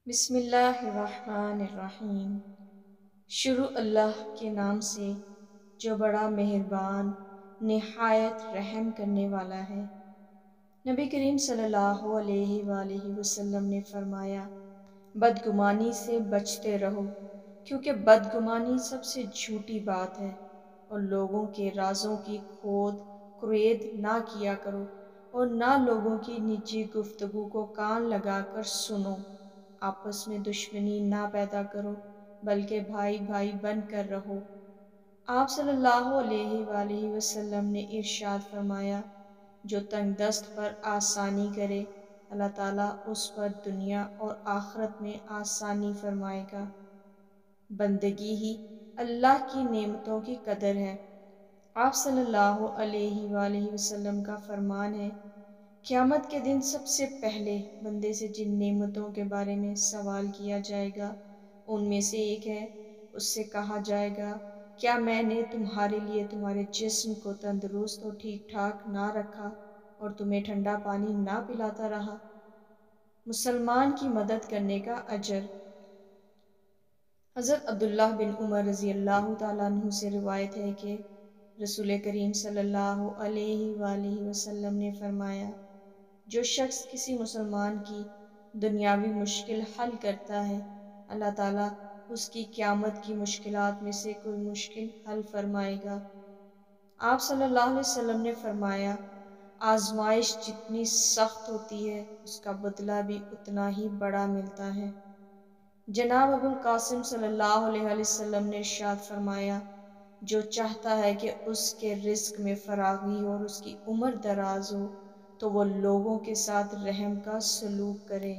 بسم اللہ الرحمن الرحیم۔ شروع اللہ کے نام سے جو بڑا مہربان نہایت رحم کرنے والا ہے۔ نبی کریم صلی اللہ علیہ وآلہ وسلم نے فرمایا، بدگمانی سے بچتے رہو، کیونکہ بدگمانی سب سے جھوٹی بات ہے، اور لوگوں کے رازوں کی کھود کرید نہ کیا کرو، اور نہ لوگوں کی نجی گفتگو کو کان لگا کر سنو۔ آپس میں دشمنی نہ پیدا کرو، بلکہ بھائی بھائی بن کر رہو۔ آپ صلی اللہ علیہ وآلہ وسلم نے ارشاد فرمایا، جو تنگ دست پر آسانی کرے، اللہ تعالیٰ اس پر دنیا اور آخرت میں آسانی فرمائے گا۔ بندگی ہی اللہ کی نعمتوں کی قدر ہے۔ آپ صلی اللہ علیہ وآلہ وسلم کا فرمان ہے، قیامت کے دن سب سے پہلے بندے سے جن نعمتوں کے بارے میں سوال کیا جائے گا ان میں سے ایک ہے، اس سے کہا جائے گا، کیا میں نے تمہارے لیے تمہارے جسم کو تندرست اور ٹھیک ٹھاک نہ رکھا اور تمہیں ٹھنڈا پانی نہ پلاتا رہا؟ مسلمان کی مدد کرنے کا اجر۔ حضرت عبداللہ بن عمر رضی اللہ تعالیٰ عنہ سے روایت ہے کہ رسول کریم صلی اللہ علیہ وآلہ وسلم نے فرمایا، جو شخص کسی مسلمان کی دنیاوی مشکل حل کرتا ہے، اللہ تعالیٰ اس کی قیامت کی مشکلات میں سے کوئی مشکل حل فرمائے گا۔ آپ صلی اللہ علیہ وسلم نے فرمایا، آزمائش جتنی سخت ہوتی ہے اس کا بدلہ بھی اتنا ہی بڑا ملتا ہے۔ جناب ابو القاسم صلی اللہ علیہ وسلم نے ارشاد فرمایا، جو چاہتا ہے کہ اس کے رزق میں فراغی اور اس کی عمر دراز ہو تو وہ لوگوں کے ساتھ رحم کا سلوک کرے۔